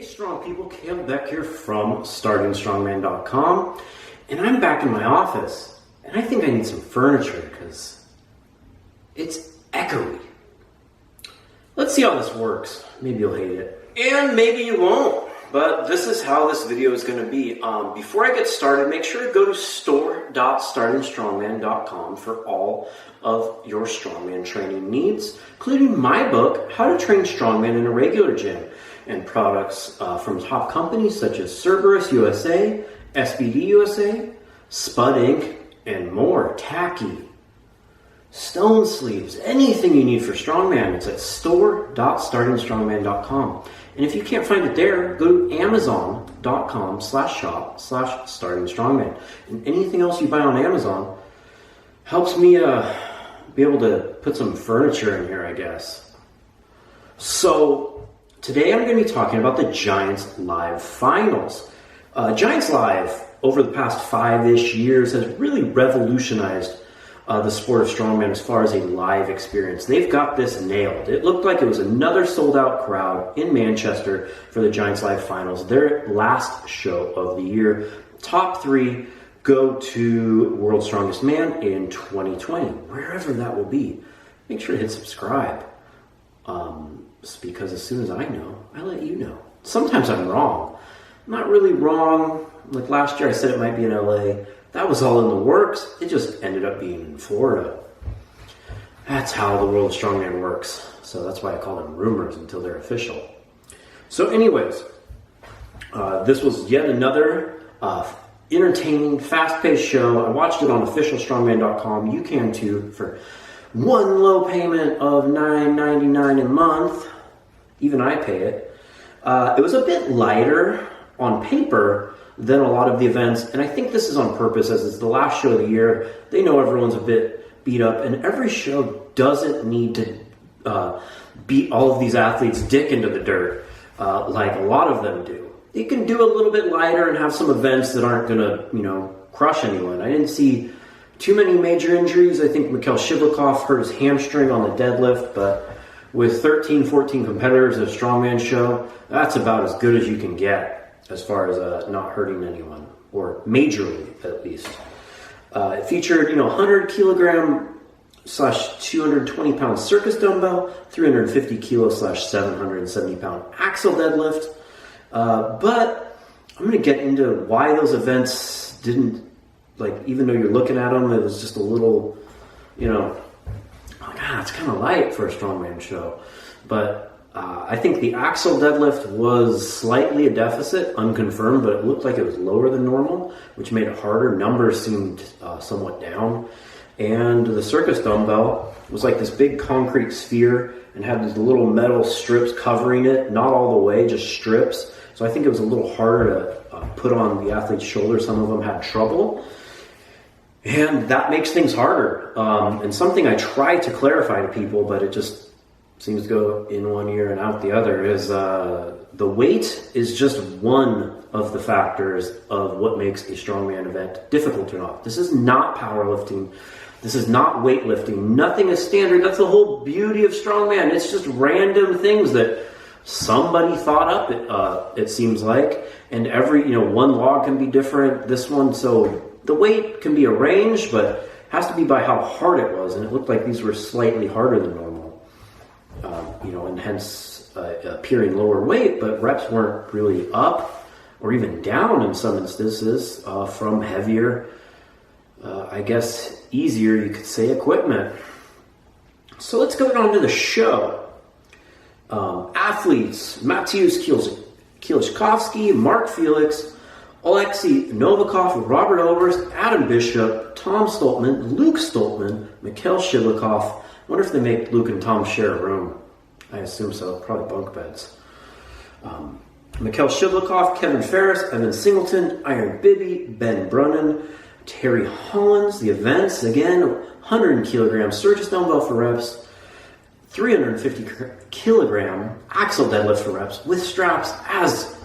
strong people, Kalle Beck here from StartingStrongman.com, and I'm back in my office, and I think I need some furniture because it's echoey. Let's see how this works. Maybe you'll hate it, and maybe you won't, but this is how this video is going to be. Before I get started, make sure to go to store.startingstrongman.com for all of your strongman training needs, including my book, How to Train Strongman in a Regular Gym, and products from top companies such as Circus USA, SBD USA, Spud Inc., and more. Tacky, stone sleeves, anything you need for strongman. It's at store.startingstrongman.com. And if you can't find it there, go to amazon.com/shop/startingstrongman. And anything else you buy on Amazon helps me be able to put some furniture in here, I guess. So today I'm going to be talking about the Giants Live Finals. Giants Live, over the past 5-ish years, has really revolutionized the sport of strongman as far as a live experience. They've got this nailed. It looked like it was another sold-out crowd in Manchester for the Giants Live Finals, their last show of the year. Top 3 go to World's Strongest Man in 2020, wherever that will be. Make sure to hit subscribe. Because as soon as I know, I let you know. Sometimes I'm wrong. I'm not really wrong. Like last year I said it might be in LA. That was all in the works. It just ended up being in Florida. That's how the world of strongman works. So that's why I call them rumors until they're official. So anyways, this was yet another entertaining, fast-paced show. I watched it on officialstrongman.com. You can too, for one low payment of $9.99 a month. Even I pay it. It was a bit lighter on paper than a lot of the events, and I think this is on purpose as it's the last show of the year. They know everyone's a bit beat up, and every show doesn't need to beat all of these athletes' dick into the dirt like a lot of them do. You can do a little bit lighter and have some events that aren't going to, crush anyone. I didn't see too many major injuries. I think Mikhail Shivlikov hurt his hamstring on the deadlift, but with 13, 14 competitors at a strongman show, that's about as good as you can get as far as not hurting anyone, or majorly at least. It featured, 100 kilogram / 220 pound circus dumbbell, 350 kilo / 770 pound axle deadlift. But I'm going to get into why those events didn't, even though you're looking at them, it was just a little, it's kind of light for a strongman show. But I think the axle deadlift was slightly a deficit, unconfirmed, but it looked like it was lower than normal, which made it harder. Numbers seemed somewhat down. And the circus dumbbell was like this big concrete sphere and had these little metal strips covering it, not all the way, just strips. So I think it was a little harder to put on the athlete's shoulders. Some of them had trouble. And that makes things harder. And something I try to clarify to people, but it just seems to go in one ear and out the other, is the weight is just one of the factors of what makes a strongman event difficult or not. This is not powerlifting. This is not weightlifting. Nothing is standard. That's the whole beauty of strongman. It's just random things that somebody thought up, it seems like. And every, one log can be different. This one, so the weight can be arranged, but has to be by how hard it was. And it looked like these were slightly harder than normal. And hence appearing lower weight, but reps weren't really up or even down in some instances from heavier, easier, you could say, equipment. So let's go on to the show. Athletes: Mateusz Kieliszkowski, Mark Felix, Alexei Novikov, Robert Oberst, Adam Bishop, Tom Stoltman, Luke Stoltman, Mikhail Shivlikov. I wonder if they make Luke and Tom share a room. I assume so, probably bunk beds. Mikhail Shivlikov, Kevin Ferris, Evan Singleton, Iron Bibby, Ben Brunnen, Terry Hollins. The events, again, 100 kilogram circus dumbbell for reps, 350 kilogram axle deadlift for reps with straps as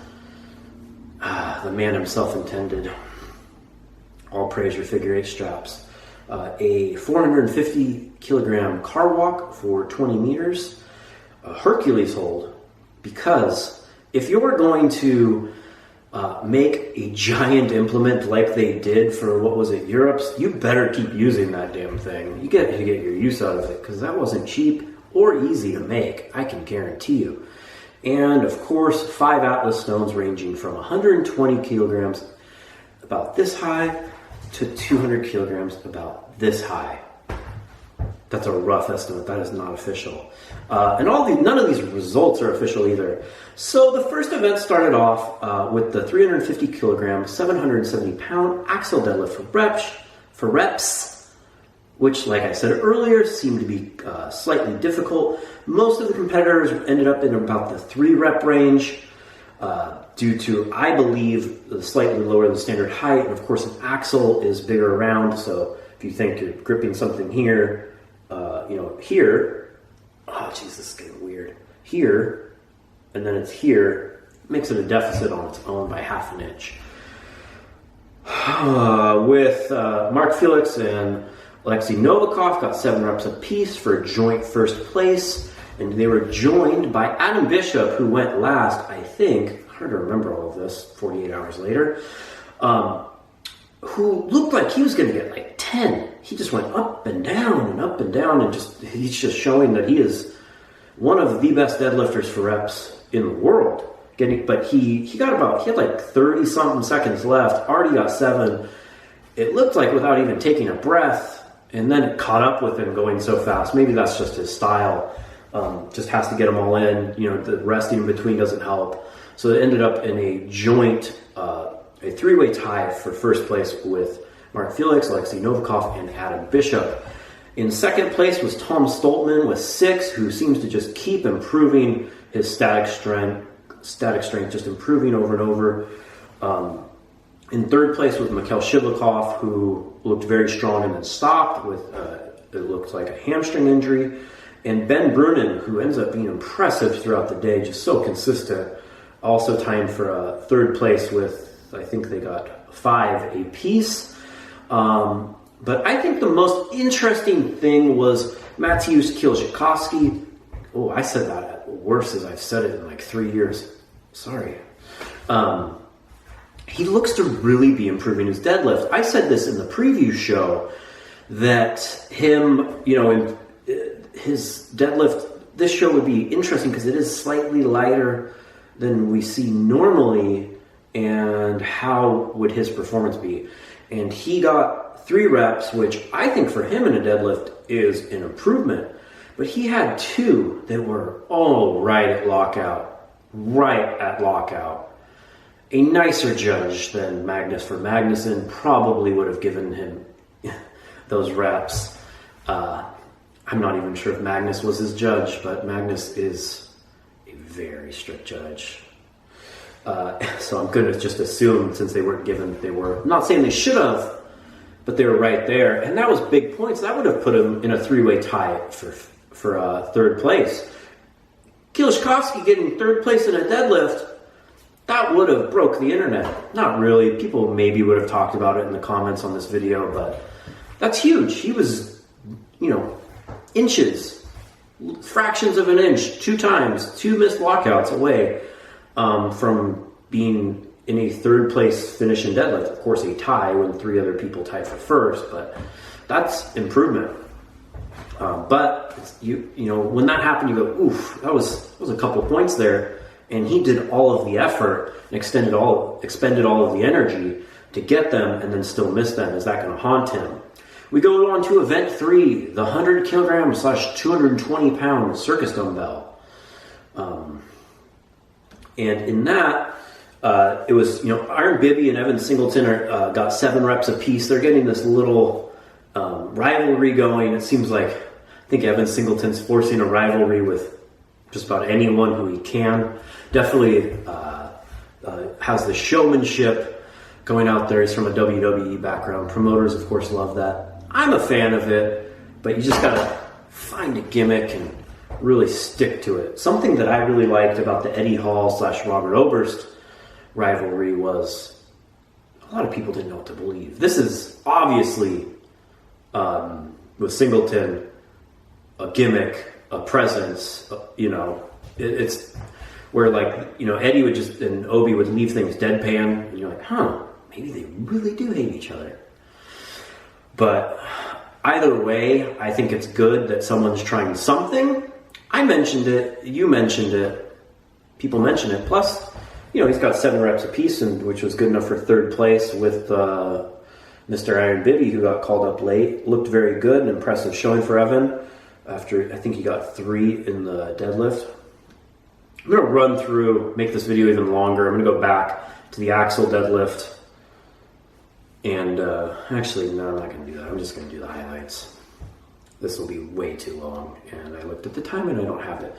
the man himself intended. All praise your figure 8 straps. A 450 kilogram car walk for 20 meters. A Hercules hold, because if you're going to make a giant implement like they did for, what was it, Europe's, you better keep using that damn thing. You get to get your use out of it, because that wasn't cheap or easy to make, I can guarantee you. And of course, 5 Atlas stones ranging from 120 kilograms, about this high, to 200 kilograms, about this high. That's a rough estimate. That is not official. And none of these results are official either. So the first event started off with the 350 kilogram, 770 pound axle deadlift for reps, which, like I said earlier, seemed to be slightly difficult. Most of the competitors ended up in about the 3 rep range due to, I believe, slightly lower than standard height. And of course, an axle is bigger around. So if you think you're gripping something here, here, oh geez, this is getting weird. Here, and then it's here, makes it a deficit on its own by ½ an inch. With Mark Felix and Alexei Novikov got 7 reps apiece for joint first place, and they were joined by Adam Bishop, who went last, I think, hard to remember all of this 48 hours later, who looked like he was going to get like 10. He just went up and down and up and down, and he's just showing that he is one of the best deadlifters for reps in the world. But he had like 30 something seconds left, already got 7. It looked like without even taking a breath, and then it caught up with him going so fast. Maybe that's just his style. Just has to get them all in. The resting in between doesn't help. So it ended up in a joint, a 3-way tie for first place with Mark Felix, Alexei Novikov, and Adam Bishop. In second place was Tom Stoltman with 6, who seems to just keep improving his static strength, just improving over and over. In third place was Mikhail Shivlikov, who looked very strong and then stopped with, it looked like a hamstring injury. And Ben Brunin, who ends up being impressive throughout the day, just so consistent, also tying for third place with, I think they got 5 apiece. But I think the most interesting thing was Mateusz Kielczykowski. Oh, I said that worse as I've said it in like 3 years. Sorry. He looks to really be improving his deadlift. I said this in the preview show that him, in his deadlift, this show would be interesting because it is slightly lighter than we see normally, and how would his performance be? And he got 3 reps, which I think for him in a deadlift is an improvement. But he had 2 that were all right at lockout. A nicer judge than Magnus for Magnuson probably would have given him those reps. I'm not even sure if Magnus was his judge, but Magnus is a very strict judge. So I'm going to just assume, since they weren't given, they were. I'm not saying they should have, but they were right there. And that was big points. That would have put him in a 3-way tie for third place. Kielczykowski getting third place in a deadlift, that would have broke the internet. Not really. People maybe would have talked about it in the comments on this video, but that's huge. He was, inches, fractions of an inch, 2 times, 2 missed lockouts away from being in a third place finish in deadlift. Of course, a tie when 3 other people tied for first, but that's improvement. But when that happened, you go, oof, that was a couple points there. And he did all of the effort and expended all of the energy to get them, and then still miss them. Is that going to haunt him? We go on to event 3, the 100 kilogram / 220 pound Circus dumbbell. And in that, it was, Iron Bibby and Evan Singleton got 7 reps apiece. They're getting this little rivalry going. It seems like, I think Evan Singleton's forcing a rivalry with just about anyone who he can. Definitely has the showmanship going out there. He's from a WWE background. Promoters, of course, love that. I'm a fan of it, but you just gotta find a gimmick and really stick to it. Something that I really liked about the Eddie Hall / Robert Oberst rivalry was a lot of people didn't know what to believe. This is obviously, with Singleton, a gimmick, a presence, it's where like, you know, Eddie would just, and Obi would leave things deadpan, and you're like, huh, maybe they really do hate each other. But either way, I think it's good that someone's trying something. I mentioned it, you mentioned it, people mention it. Plus, you know, he's got 7 reps apiece, and which was good enough for 3rd place with Mr. Iron Bibby, who got called up late. Looked very good, an impressive showing for Evan. After, I think he got 3 in the deadlift. I'm going to run through, make this video even longer. I'm going to go back to the axle deadlift. And actually, no, I'm not going to do that. I'm just going to do the highlights. This will be way too long. And I looked at the time and I don't have it.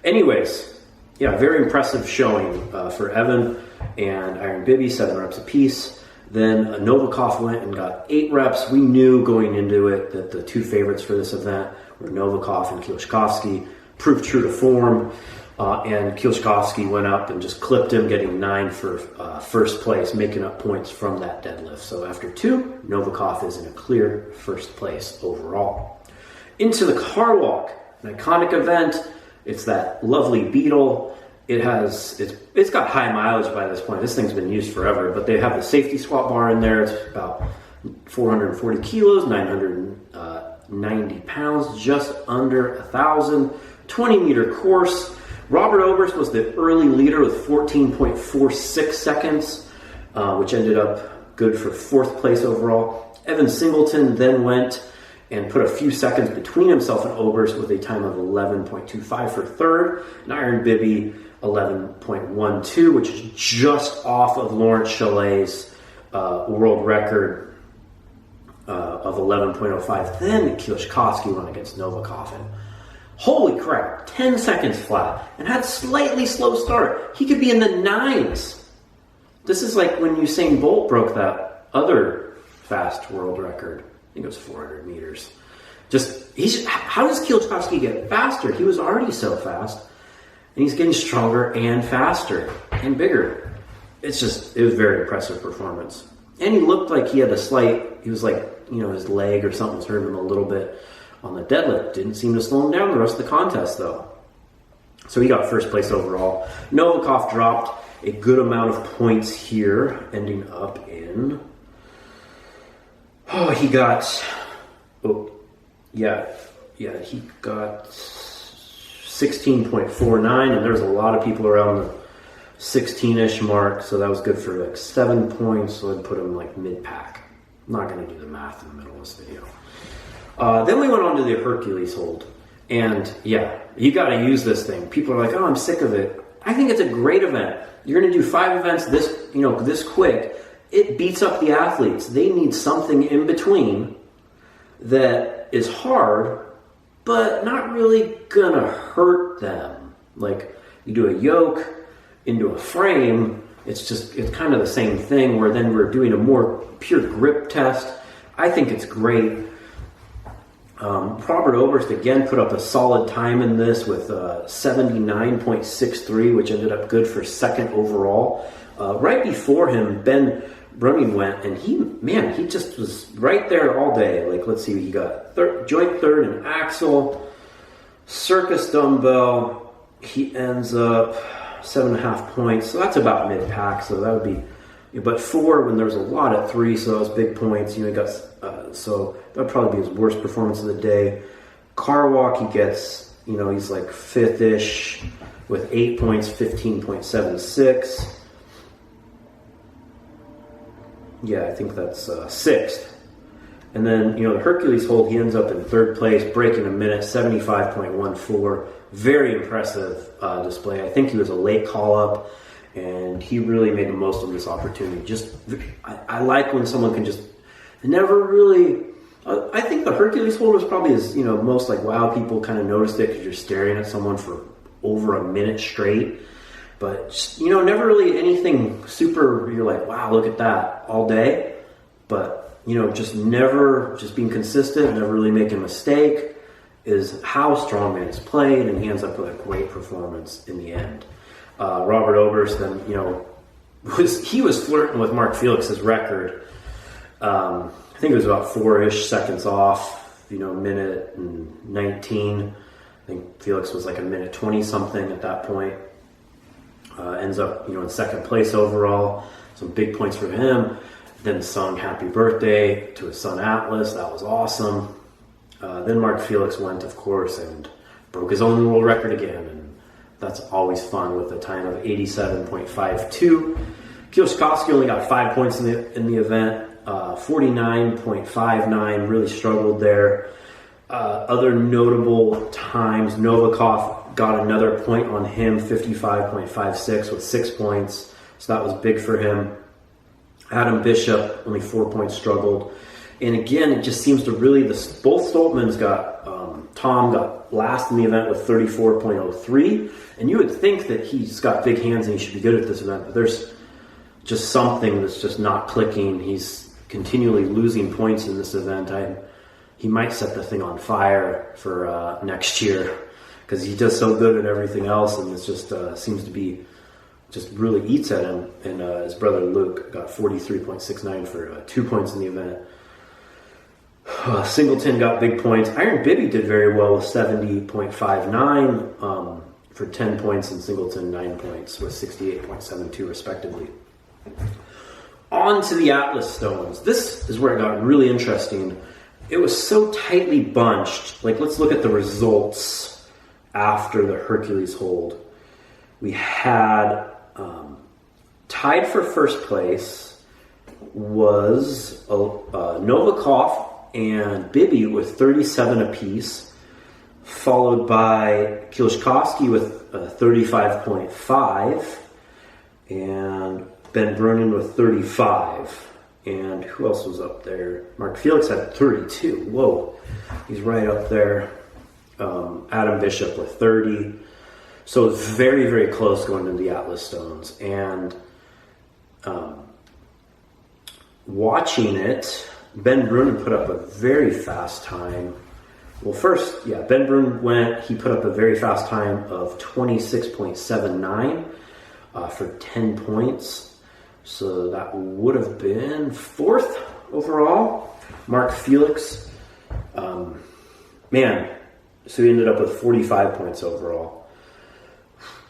Anyways, yeah, very impressive showing for Evan and Iron Bibby, 7 reps apiece. Then Novikov went and got 8 reps. We knew going into it that the 2 favorites for this event were Novikov and Kielczkowski. Proved true to form. And Kielczkowski went up and just clipped him, getting 9 for 1st place, making up points from that deadlift. So after 2, Novikov is in a clear 1st place overall. Into the car walk, an iconic event. It's that lovely Beetle. It's got high mileage by this point. This thing's been used forever, but they have the safety squat bar in there. It's about 440 kilos, 990 pounds, just under 1,000. 20-meter course. Robert Oberst was the early leader with 14.46 seconds, which ended up good for 4th place overall. Evan Singleton then went and put a few seconds between himself and Oberst with a time of 11.25 for 3rd. And Iron Bibby, 11.12, which is just off of Lawrence Chalet's world record of 11.05. Then Kielczkowski went against Novikov. And holy crap, 10 seconds flat, and had slightly slow start. He could be in the 9s. This is like when Usain Bolt broke that other fast world record. I think it was 400 meters. How does Kielczkowski get faster? He was already so fast, and he's getting stronger and faster and bigger. It was very impressive performance. And he looked like he had he was like, you know, his leg or something was hurting him a little bit on the deadlift. Didn't seem to slow him down the rest of the contest, though. So he got 1st place overall. Novikov dropped a good amount of points here, ending up in... he got 16.49, and there's a lot of people around the 16-ish mark, so that was good for like 7 points, so I'd put him like mid-pack. I'm not going to do the math in the middle of this video. Then we went on to the Hercules hold, and yeah, you got to use this thing. People are like, oh, I'm sick of it. I think it's a great event. You're going to do 5 events this quick. It beats up the athletes. They need something in between that is hard, but not really gonna hurt them. Like you do a yoke into a frame, it's kind of the same thing, where then we're doing a more pure grip test. I think it's great. Robert Oberst again put up a solid time in this with 79.63, which ended up good for 2nd overall. Right before him, Ben Brumming went, and he just was right there all day. Like, let's see, he got joint 3rd in axle, Circus dumbbell. He ends up 7.5 points, so that's about mid-pack. So that would be, but 4 when there's a lot at 3, so that was big points. You know, he got so that would probably be his worst performance of the day. Car walk, he gets, you know, he's like 5th-ish with 8 points, 15.76. Yeah, I think that's 6th. And then, you know, the Hercules hold, he ends up in 3rd place, breaking a minute, 75.14. Very impressive display. I think he was a late call-up, and he really made the most of this opportunity. I like when someone can just never really... I think the Hercules hold was probably his, you know, most like, wow, people kind of noticed it because you're staring at someone for over a minute straight. But, just, you know, never really anything super, you're like, wow, look at that all day. But, you know, just being consistent, never really making a mistake is how strongman is played, and he ends up with a great performance in the end. Robert Oberst, then, you know, he was flirting with Mark Felix's record. I think it was about 4-ish seconds off, you know, minute and 19. I think Felix was like a minute 20 something at that point. ends up, in second place overall. Some big points for him. Then sung happy birthday to his son Atlas. That was awesome. Then Mark Felix went, of course, and broke his own world record again. And that's always fun with a time of 87.52. Kioskowski only got 5 points in the event. 49.59, really struggled there. Other notable times, Novikov got another point on him, 55.56 with 6 points. So that was big for him. Adam Bishop, only 4 points, struggled. And again, it just seems to really, both Stoltmans got, Tom got last in the event with 34.03. And you would think that he's got big hands and he should be good at this event, but there's just something that's just not clicking. He's continually losing points in this event. He might set the thing on fire for next year because he does so good at everything else, and it just seems to be just really eats at him. And his brother Luke got 43.69 for 2 points in the event. Singleton got big points. Iron Bibby did very well with 70.59 for 10 points, and Singleton 9 points with 68.72 respectively. On to the Atlas Stones. This is where it got really interesting. It was so tightly bunched. Like, let's look at the results after the Hercules hold. We had tied for first place was Novikov and Bibby with 37 apiece, followed by Kiliszkowski with 35.5, and Ben Brunin with 35. And who else was up there? Mark Felix had 32. Whoa, he's right up there. Adam Bishop with 30. So it's very, very close going to the Atlas Stones. And watching it, Ben Brunin put up a very fast time. Well, first, Ben Brunin he put up a very fast time of 26.79 for 10 points. So that would have been 4th overall. Mark Felix, so he ended up with 45 points overall.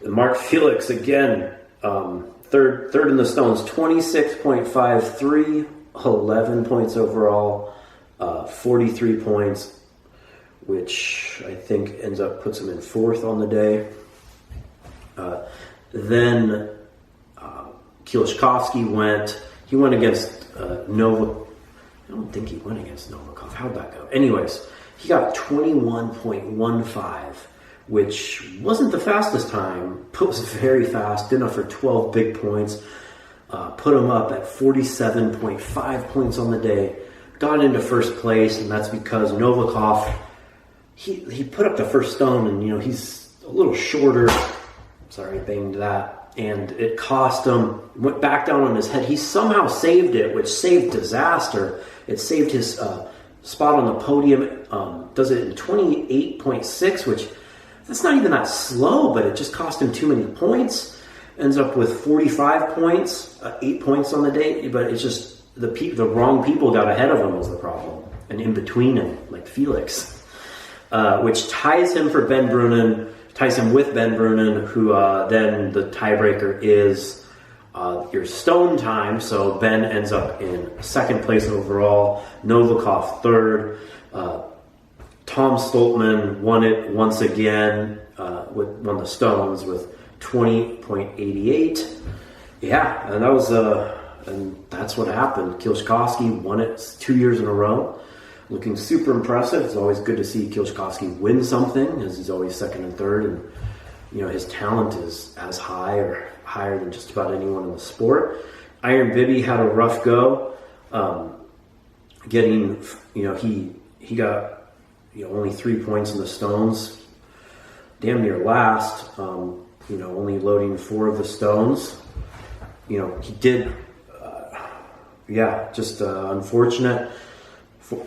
And Mark Felix, again, third in the Stones, 26.53, 11 points overall, 43 points, which I think puts him in 4th on the day. Then Kiliszkowski went against Nova. I don't think he went against Novikov. How'd that go? Anyways, he got 21.15, which wasn't the fastest time, but was very fast. Did enough for 12 big points. Put him up at 47.5 points on the day. Got into first place, and that's because Novikov, he put up the first stone, and he's a little shorter. Sorry, banged that. And it cost him, went back down on his head. He somehow saved it, which saved disaster. It saved his spot on the podium. Does it in 28.6, which that's not even that slow, but it just cost him too many points. Ends up with 45 points, 8 points on the day. But it's just the wrong people got ahead of him was the problem. And in between him, like Felix. Which ties him with Ben Brunin, who then the tiebreaker is your stone time. So Ben ends up in 2nd place overall, Novikov 3rd. Tom Stoltman won it once again, won the stones with 20.88. Yeah, and that was and that's what happened. Kiliszkowski won it 2 years in a row. Looking super impressive. It's always good to see Kiliszkowski win something, as he's always 2nd and 3rd, and his talent is as high or higher than just about anyone in the sport. Iron Bibby had a rough go. He got only 3 points in the stones, damn near last. Only loading 4 of the stones. He did. Just unfortunate.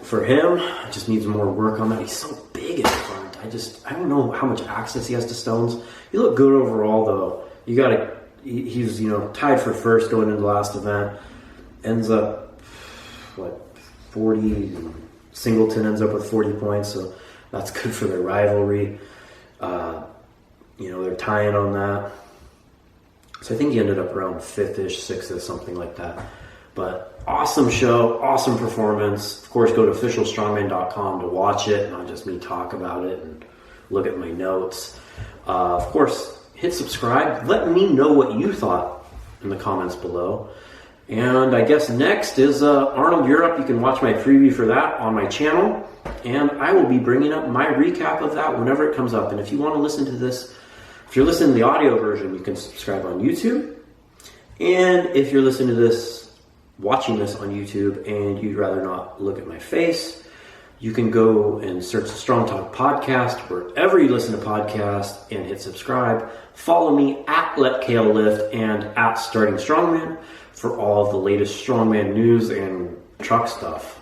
For him, just needs more work on that. He's so big in front. I don't know how much access he has to stones. He looked good overall, though. He's tied for first going into the last event. Ends up 40. Singleton ends up with 40 points, so that's good for their rivalry. They're tying on that. So I think he ended up around 5th-ish, 6th, something like that. But awesome show, awesome performance. Of course, go to officialstrongman.com to watch it, not just me talk about it and look at my notes. Of course, hit subscribe. Let me know what you thought in the comments below. And I guess next is Arnold Europe. You can watch my preview for that on my channel. And I will be bringing up my recap of that whenever it comes up. And if you want to listen to this, if you're listening to the audio version, you can subscribe on YouTube. And if you're listening to this, watching this on YouTube, and you'd rather not look at my face, you can go and search the Strong Talk podcast wherever you listen to podcasts and hit subscribe. Follow me at Let Kalle Lift and at Starting Strongman for all of the latest strongman news and truck stuff.